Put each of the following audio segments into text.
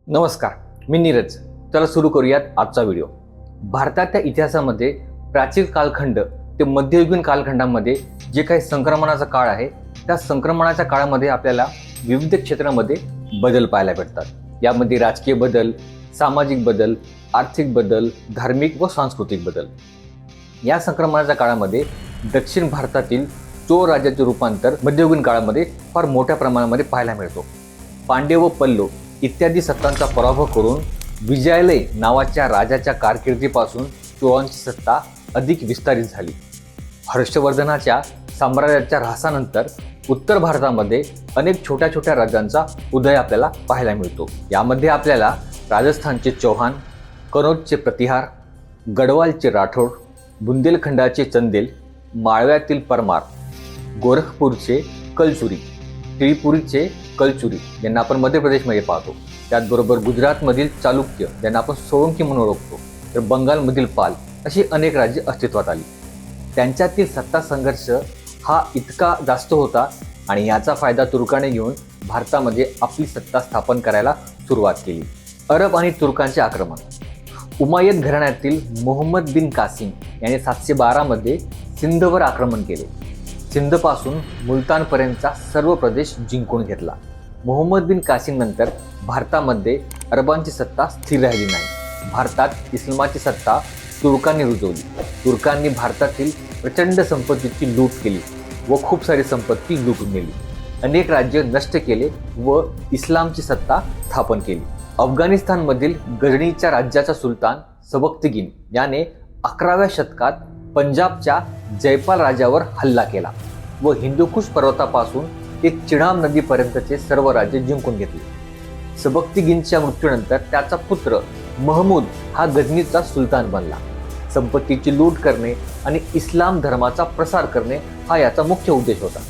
नमस्कार, मी नीरज. चला सुरू करूयात आजचा व्हिडिओ. भारताच्या इतिहासामध्ये प्राचीन कालखंड ते मध्ययुगीन कालखंडामध्ये जे काही संक्रमणाचा काळ आहे, त्या संक्रमणाच्या काळामध्ये आपल्याला विविध क्षेत्रामध्ये बदल पाहायला भेटतात. यामध्ये राजकीय बदल, सामाजिक बदल, आर्थिक बदल, धार्मिक व सांस्कृतिक बदल. या संक्रमणाच्या काळामध्ये दक्षिण भारतातील चोळ राज्याचे रूपांतर मध्ययुगीन काळामध्ये फार मोठ्या प्रमाणामध्ये पाहायला मिळतो. पांड्य व पल्लव इत्यादी सत्तांचा पराभव करून विजयालय नावाच्या राजाच्या कारकिर्दीपासून चोळांची सत्ता अधिक विस्तारित झाली. हर्षवर्धनाच्या साम्राज्याच्या ऱ्हासानंतर उत्तर भारतामध्ये अनेक छोट्या छोट्या राज्यांचा उदय आपल्याला पाहायला मिळतो. यामध्ये आपल्याला राजस्थानचे चौहान, कनौजचे प्रतिहार, गढवालचे राठोड, बुंदेलखंडाचे चंदेल, माळव्यातील परमार, गोरखपूरचे कलचुरी, त्रिपुरीचे कलचुरी यांना आपण मध्य प्रदेशमध्ये पाहतो. त्याचबरोबर गुजरातमधील चालुक्य ज्यांना आपण सोळंकी म्हणून ओळखतो, तर बंगालमधील पाल अशी अनेक राज्ये अस्तित्वात आली. त्यांच्यातील सत्ता संघर्ष हा इतका जास्त होता आणि याचा फायदा तुर्काने घेऊन भारतामध्ये आपली सत्ता स्थापन करायला सुरुवात केली. अरब आणि तुर्कांचे आक्रमण. उमायद घराण्यातील मोहम्मद बिन कासिम याने 712 मध्ये सिंधवर आक्रमण केले. सिंधपासून मुलतानपर्यंतचा सर्व प्रदेश जिंकून घेतला. मोहम्मद बिन कासिम नंतर भारतामध्ये अरबांची सत्ता स्थिर राहिली नाही. भारतात इस्लामाची सत्ता तुर्कांनी रुजवली. तुर्कांनी भारतातील प्रचंड संपत्तीची लूट केली व खूप सारी संपत्ती लुटून नेली. अनेक राज्य नष्ट केले व इस्लामची सत्ता स्थापन केली. अफगाणिस्तानमधील गजनीच्या राज्याचा सुलतान सबक्तगिन याने 11व्या शतकात पंजाबच्या जयपाल राजावर हल्ला केला व हिंदुकुश पर्वतापासून ते चिनाब नदीपर्यंतचे सर्व राज्य जिंकून घेतले. सबक्तगिनच्या मृत्यूनंतर त्याचा पुत्र महमूद हा गजनीचा सुलतान बनला. संपत्तीची लूट करणे आणि इस्लाम धर्माचा प्रसार करणे हा याचा मुख्य उद्देश होता.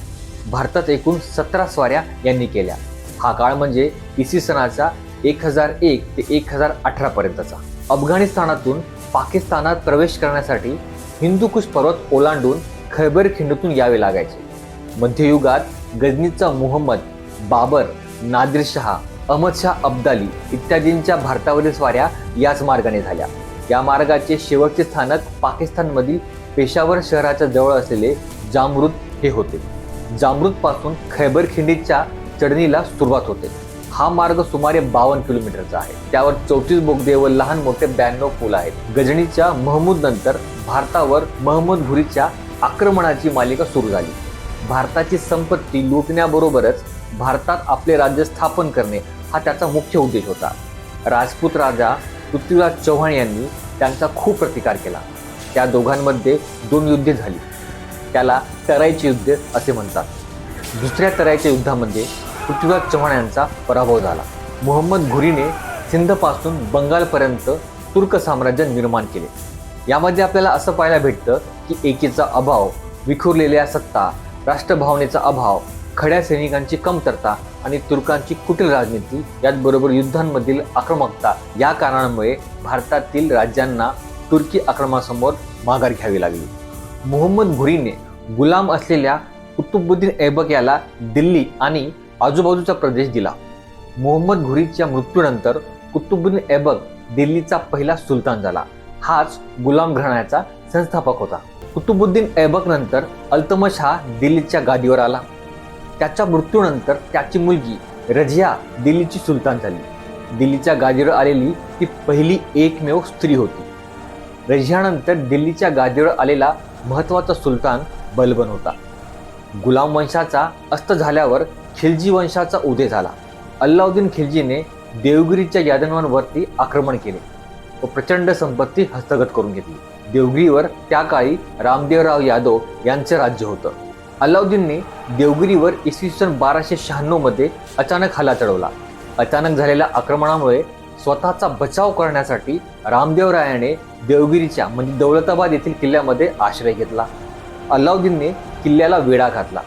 भारतात एकूण 17 स्वाऱ्या यांनी केल्या. हा काळ म्हणजे इसवी सनाचा 1001 ते 1018 पर्यंतचा. अफगाणिस्तानातून पाकिस्तानात प्रवेश करण्यासाठी हिंदुकुश पर्वत ओलांडून खैबर खिंडीतून यावे लागायचे. मध्ययुगात गजनीचा मुहम्मद, बाबर, नादिरशहा, अहमदशाह अब्दाली इत्यादींच्या भारतावरील स्वाऱ्या याच मार्गाने झाल्या. या मार्गाचे शेवटचे स्थानक पाकिस्तानमधील पेशावर शहराच्या जवळ असलेले जामरुद हे होते. जामरुदपासून खैबर खिंडीच्या चढणीला सुरुवात होते. हा मार्ग सुमारे 52 किलोमीटरचा आहे. त्यावर 34 बोगदे व लहान मोठे 92 पूल आहेत. गजनीच्या महमूद नंतर भारतावर महमूद घुरीच्या आक्रमणाची मालिका सुरू झाली. भारताची संपत्ती लुटण्याबरोबरच भारतात आपले राज्य स्थापन करणे हा त्याचा मुख्य उद्देश होता. राजपूत राजा पृथ्वीराज चौहान यांनी त्यांचा खूप प्रतिकार केला. त्या दोघांमध्ये 2 युद्धे झाली. त्याला तराईचे युद्ध असे म्हणतात. दुसऱ्या तराईच्या युद्धामध्ये पृथ्वीराज चौहान यांचा पराभव झाला. मोहम्मद घुरीने सिंधपासून बंगालपर्यंत तुर्क साम्राज्य निर्माण केले. यामध्ये आपल्याला असं पाहायला भेटतं की एकीचा अभाव, विखुरलेल्या सत्ता, राष्ट्रभावनेचा अभाव, खड्या सैनिकांची कमतरता आणि तुर्कांची कुटील राजनीती याचबरोबर युद्धांमधील आक्रमकता या कारणांमुळे भारतातील राज्यांना तुर्की आक्रमणासमोर माघार घ्यावी लागली. मोहम्मद घुरीने गुलाम असलेल्या कुतुबुद्दीन ऐबक याला दिल्ली आणि आजूबाजूचा प्रदेश दिला. मोहम्मद घुरीच्या मृत्यूनंतर कुतुबुद्दीन ऐबक दिल्लीचा पहिला सुलतान झाला. हाच गुलाम घराण्याचा संस्थापक होता. कुतुबुद्दीन ऐबक नंतर अल्तमश हा दिल्लीच्या गादीवर आला. त्याच्या मृत्यूनंतर त्याची मुलगी रझिया दिल्लीची सुलतान झाली. दिल्लीच्या गादीवर आलेली ती पहिली एकमेव स्त्री होती. रझियानंतर दिल्लीच्या गादीवर आलेला महत्त्वाचा सुलतान बलबन होता. गुलाम वंशाचा अस्त झाल्यावर खिलजी वंशाचा उदय झाला. अल्लाउद्दीन खिलजीने देवगिरीच्या यादवांवरती आक्रमण केले व प्रचंड संपत्ती हस्तगत करून घेतली. देवगिरीवर त्या काळी रामदेवराव यादव यांचे राज्य होतं. अल्लाउद्दीनने देवगिरीवर इसवी सन 1296 मध्ये अचानक हल्ला चढवला. अचानक झालेल्या आक्रमणामुळे स्वतःचा बचाव करण्यासाठी रामदेवरायाने देवगिरीच्या म्हणजे दौलताबाद येथील किल्ल्यामध्ये आश्रय घेतला. अल्लाउद्दीनने किल्ल्याला वेढा घातला.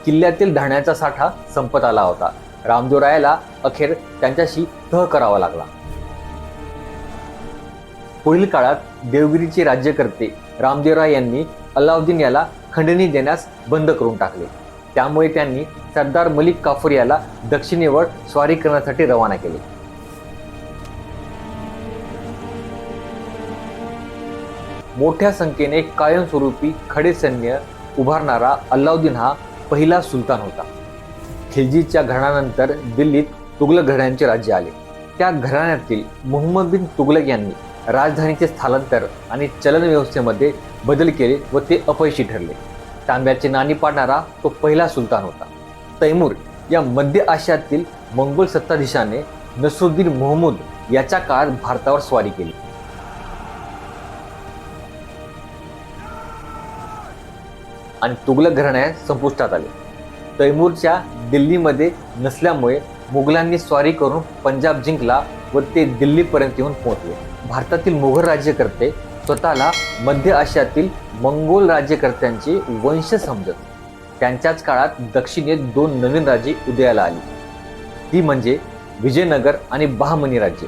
किल्ल्यातील धान्याचा साठा संपत आला होता. रामदेवरायाला अखेर त्यांच्याशी तह करावा लागला. पुढील काळात देवगिरीचे राज्यकर्ते रामदेवराय यांनी अल्लाउद्दीन याला खंडणी देण्यास बंद करून टाकले. त्यामुळे त्यांनी सरदार मलिक काफूर याला दक्षिणेवर स्वारी करण्यासाठी रवाना केले. मोठ्या संख्येने कायमस्वरूपी खडे सैन्य उभारणारा अल्लाउद्दीन हा पहिला सुलतान होता. खिल्जीच्या घराण्यानंतर दिल्लीत तुघलक घराण्यांचे राज्य आले. त्या घराण्यातील मुहम्मद बिन तुघलक यांनी राजधानीचे स्थलांतर आणि चलन व्यवस्थेमध्ये बदल केले व ते अपयशी ठरले. तांब्याची नाणी पाडणारा तो पहिला सुलतान होता. तैमूर या मध्य आशियातील मंगोल सत्ताधीशाने नसरुद्दीन महमूद याच्या काळात भारतावर स्वारी केली. आणि तुघलक घराणे संपुष्टात आले. तैमूरच्या दिल्लीमध्ये नसल्यामुळे मुघलांनी स्वारी करून पंजाब जिंकला व ते दिल्लीपर्यंत येऊन पोहोचले. भारतातील मुघल राज्यकर्ते स्वतःला मध्य आशियातील मंगोल राज्यकर्त्यांचे वंश समजत. त्यांच्याच काळात दक्षिणेत 2 नवीन राज्ये उदयाला आली. ती म्हणजे विजयनगर आणि बहामनी राज्य.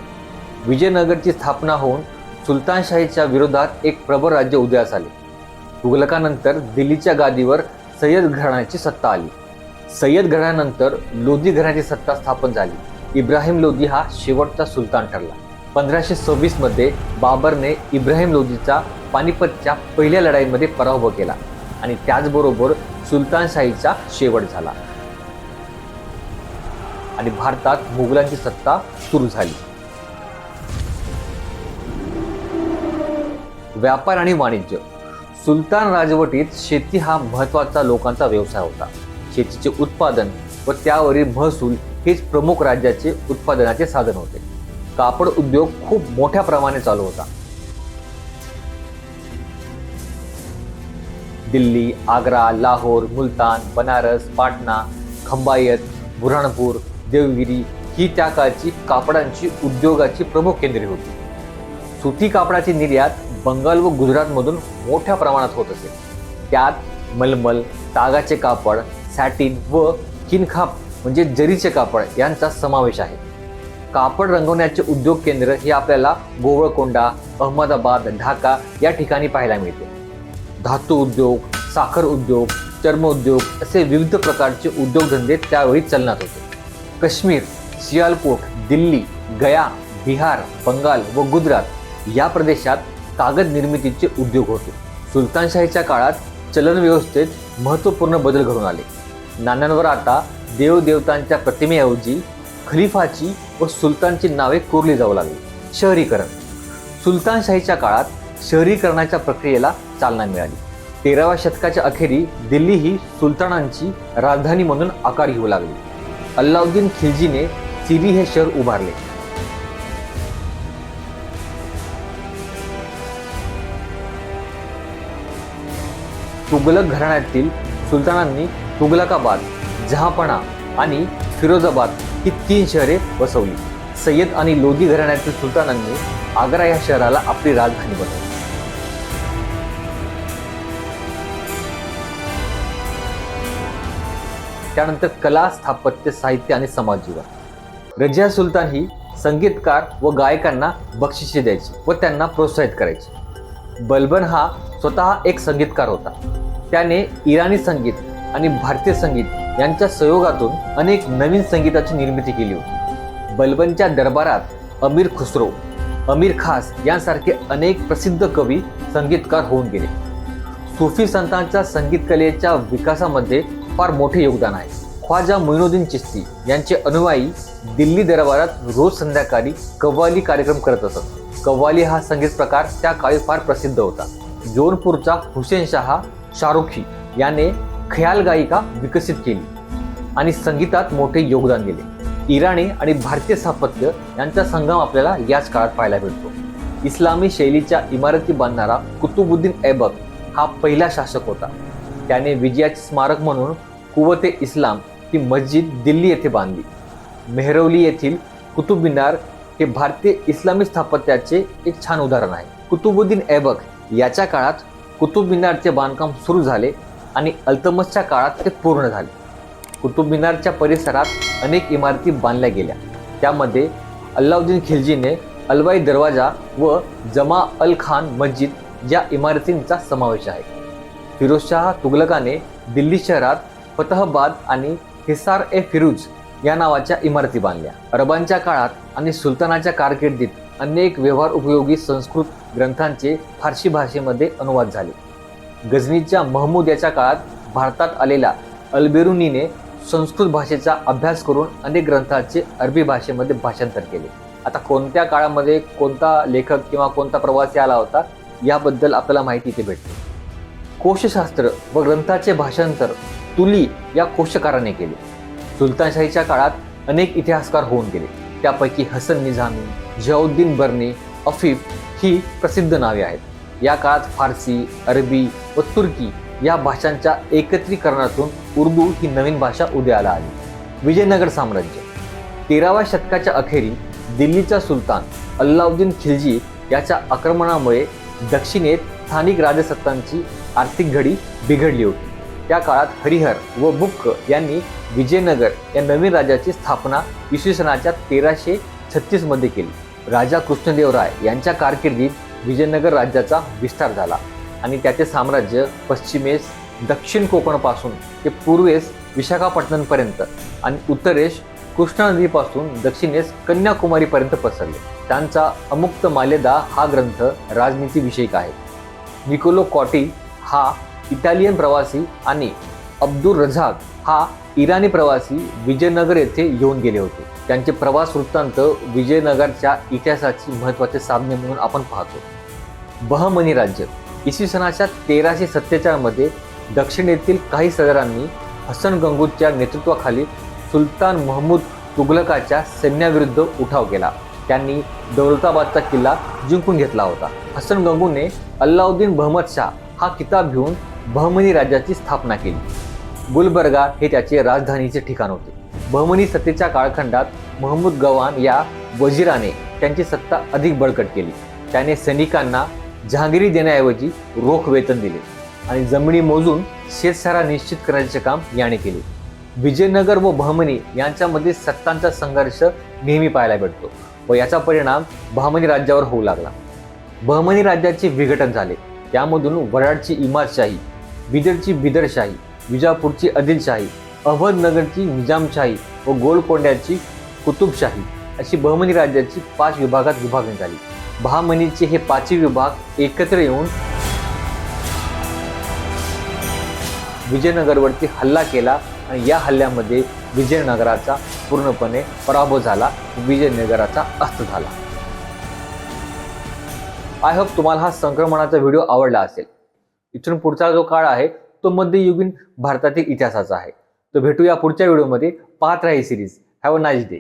विजयनगरची स्थापना होऊन सुलतानशाहीच्या विरोधात एक प्रबळ राज्य उदयास आले. तुघलकानंतर दिल्लीच्या गादीवर सय्यद घराण्याची सत्ता आली. सय्यद घराण्यानंतर लोधी घराण्याची सत्ता स्थापन झाली. इब्राहिम लोधी हा शेवटचा सुलतान ठरला. 1526 मध्ये बाबरने इब्राहिम लोधीचा पानिपतच्या पहिल्या लढाईमध्ये पराभव केला आणि त्याचबरोबर सुलतानशाहीचा शेवट झाला आणि भारतात मुघलांची सत्ता सुरू झाली. व्यापार आणि वाणिज्य. सुलतान राजवटीत शेती हा महत्त्वाचा लोकांचा व्यवसाय होता. शेतीचे उत्पादन व त्यावरील महसूल हेच प्रमुख राज्याचे उत्पादनाचे साधन होते. कापड उद्योग खूप मोठ्या प्रमाणात चालू होता. दिल्ली, आग्रा, लाहोर, मुलतान, बनारस, पाटणा, खंबायत, बुऱ्हाणपूर, देवगिरी ही त्या काळची कापडांची उद्योगाची प्रमुख केंद्रे होती. सुती कापडाची निर्यात बंगाल व गुजरातमधून मोठ्या प्रमाणात होत असे. त्यात मलमल, तागाचे कापड, सॅटिन व किनखाप म्हणजे जरीचे कापड यांचा समावेश आहे. कापड रंगवण्याचे उद्योग केंद्र हे आपल्याला गोवळकोंडा, अहमदाबाद, ढाका या ठिकाणी पाहायला मिळते. धातू उद्योग, साखर उद्योग, चर्म उद्योग असे विविध प्रकारचे उद्योगधंदे त्यावेळी चलनात होते. काश्मीर, सियालकोट, दिल्ली, गया, बिहार, बंगाल व गुजरात या प्रदेशात कागद निर्मितीचे उद्योग होते. सुलतानशाहीच्या काळात चलन व्यवस्थेत महत्त्वपूर्ण बदल घडून आले. नाण्यांवर आता देवदेवतांच्या प्रतिमेऐवजी खलिफाची व सुलतानची नावे कोरली जाऊ लागली. शहरीकरण. सुलतानशाहीच्या काळात शहरीकरणाच्या प्रक्रियेला चालना मिळाली. 13व्या शतकाच्या अखेरी दिल्ली ही सुलतानांची राजधानी म्हणून आकार घेऊ लागली. अल्लाउद्दीन खिल्जीने सिरी हे शहर उभारले. तुघलक घराण्यातील सुलतानांनी तुघलकाबाद, जहांपणा आणि फिरोजाबाद ही 3 शहरे वसवली. सय्यद आणि लोधी घराण्यातील सुलतानांनी आग्रा या शहराला आपली राजधानी बनवली. त्यानंतर कला, स्थापत्य, साहित्य आणि समाज जीवन. रजिया सुलतान ही संगीतकार व गायकांना बक्षिसे द्यायची व त्यांना प्रोत्साहित करायची. बलबन हा स्वतः एक संगीतकार होता. त्याने इराणी संगीत आणि भारतीय संगीत यांच्या संयोगातून अनेक नवीन संगीताची निर्मिती केली होती. बलबनच्या दरबारात अमीर खुसरो, अमीर खास यांसारखे अनेक प्रसिद्ध कवी संगीतकार होऊन गेले. सुफी संतांच्या संगीत कलेच्या विकासामध्ये फार मोठे योगदान आहे. ख्वाजा मोइनुद्दीन चिश्ती यांचे अनुयायी दिल्ली दरबारात रोज संध्याकाळी कव्वाली कार्यक्रम करत असत. कव्वाली हा संगीत प्रकार त्या काळी फार प्रसिद्ध होता. जौनपूरचा हुसेन शाह शाहरुखी याने ख्याल गायिका विकसित केली आणि संगीतात मोठे योगदान दिले. इराणी आणि भारतीय स्थापत्य यांचा संगम आपल्याला याच काळात पाहायला मिळतो. इस्लामी शैलीच्या इमारती बांधणारा कुतुबुद्दीन ऐबक हा पहिला शासक होता. त्याने विजयाचे स्मारक म्हणून कुवते इस्लाम ही मस्जिद दिल्ली येथे बांधली. मेहरौली येथील कुतुब मिनार हे भारतीय इस्लामी स्थापत्याचे एक छान उदाहरण आहे. कुतुबुद्दीन ऐबक याच्या काळात कुतुब मिनारचे बांधकाम सुरू झाले आणि अल्तमशच्या काळात ते पूर्ण झाले. कुतुब मिनारच्या परिसरात अनेक इमारती बांधल्या गेल्या. त्यामध्ये अल्लाउद्दीन खिल्जीने अलवाई दरवाजा व जमा अल खान मस्जिद या इमारतींचा समावेश आहे. फिरोजशाह तुघलकाने दिल्ली शहरात फतहबाद आणि हिसार ए फिरूज या नावाच्या इमारती बांधल्या. अरबांच्या काळात आणि सुलतानाच्या कारकिर्दीत अनेक व्यवहार उपयोगी संस्कृत ग्रंथांचे फारसी भाषेमध्ये अनुवाद झाले. गझनीच्या महमूद याच्या काळात भारतात आलेल्या अल्बेरुनीने संस्कृत भाषेचा अभ्यास करून अनेक ग्रंथांचे अरबी भाषेमध्ये भाषांतर केले. आता कोणत्या काळामध्ये कोणता लेखक किंवा कोणता प्रवासी आला होता याबद्दल आपल्याला माहिती इथे भेटते. कोशशास्त्र व ग्रंथाचे भाषांतर तुली या कोशकाराने केले. सुलतानशाहीच्या काळात अनेक इतिहासकार होऊन गेले. त्यापैकी हसन निझामी, जियाउद्दीन बर्नी, अफीफ ही प्रसिद्ध नावे आहेत. या काळात फारसी, अरबी व तुर्की या भाषांच्या एकत्रीकरणातून उर्दू ही नवीन भाषा उदयाला आली. विजयनगर साम्राज्य 13व्या शतकाच्या अखेरी दिल्लीचा सुलतान अल्लाउद्दीन खिलजी याच्या आक्रमणामुळे दक्षिणेत स्थानिक राजसत्तांची आर्थिक घडी बिघडली होती. त्या काळात हरिहर व बुक्क यांनी विजयनगर या नवीन राज्याची स्थापना इसवी सनाच्या 1336 मध्ये केली. राजा कृष्णदेवराय यांच्या कारकिर्दीत विजयनगर राज्याचा विस्तार झाला आणि त्याचे साम्राज्य पश्चिमेस दक्षिण कोकणपासून ते पूर्वेस विशाखापट्टणमपर्यंत आणि उत्तरेस कृष्णा नदीपासून दक्षिणेस कन्याकुमारीपर्यंत पसरले. त्यांचा अमुक्त माल्यदा हा ग्रंथ राजनीतीविषयक आहे. निकोलो कॉटी हा इटालियन प्रवासी आणि अब्दुल रझाक हा इराणी प्रवासी विजयनगर येथे येऊन गेले होते. त्यांचे प्रवास वृत्तांत विजयनगरच्या इतिहासाची महत्त्वाचे साधने म्हणून आपण पाहतो. बहमनी राज्य इसवी सनाच्या 1347 मध्ये दक्षिणेतील काही सरदारांनी हसन गंगूच्या नेतृत्वाखाली सुलतान महमूद तुघलकाच्या सैन्याविरुद्ध उठाव केला. त्यांनी दौलताबादचा किल्ला जिंकून घेतला होता. हसन गंगूने अल्लाउद्दीन बहमद शाह हा किताब घेऊन बहमनी राज्याची स्थापना केली. गुलबर्गा हे त्याचे राजधानीचे ठिकाण होते. बहमनी सत्तेच्या काळखंडात महमूद गवान या वजीराने त्यांची सत्ता अधिक बळकट केली. त्याने सैनिकांना जहागिरी देण्याऐवजी रोख वेतन दिले आणि जमिनी मोजून शेतसारा निश्चित करण्याचे काम याने केले. विजयनगर व बहमनी यांच्यामध्ये सत्तांचा संघर्ष नेहमी पाहायला भेटतो व याचा परिणाम बहमनी राज्यावर होऊ लागला. बहमनी राज्याचे विघटन झाले. त्यामधून वडाडची इमादशाही, बिदरची बिदरशाही, विजापूरची आदिलशाही, अहमदनगरची निजामशाही व गोलकोंड्याची कुतुबशाही अशी बहमनी राज्याची 5 विभागात विभागणी झाली. बहामनीचे हे 5 विभाग एकत्र येऊन विजयनगरवरती हल्ला केला आणि या हल्ल्यामध्ये विजयनगराचा पूर्णपणे पराभव झाला. विजयनगराचा अस्त झाला. आय होप तुम्हाला हा संक्रमणाचा व्हिडिओ आवडला असेल. इथून पुढचा जो काळ आहे तो मध्ययुगीन भारतातील इतिहासाचा आहे. तर भेटूया पुढच्या व्हिडिओमध्ये. पाहत राहा ही series. Have a nice day.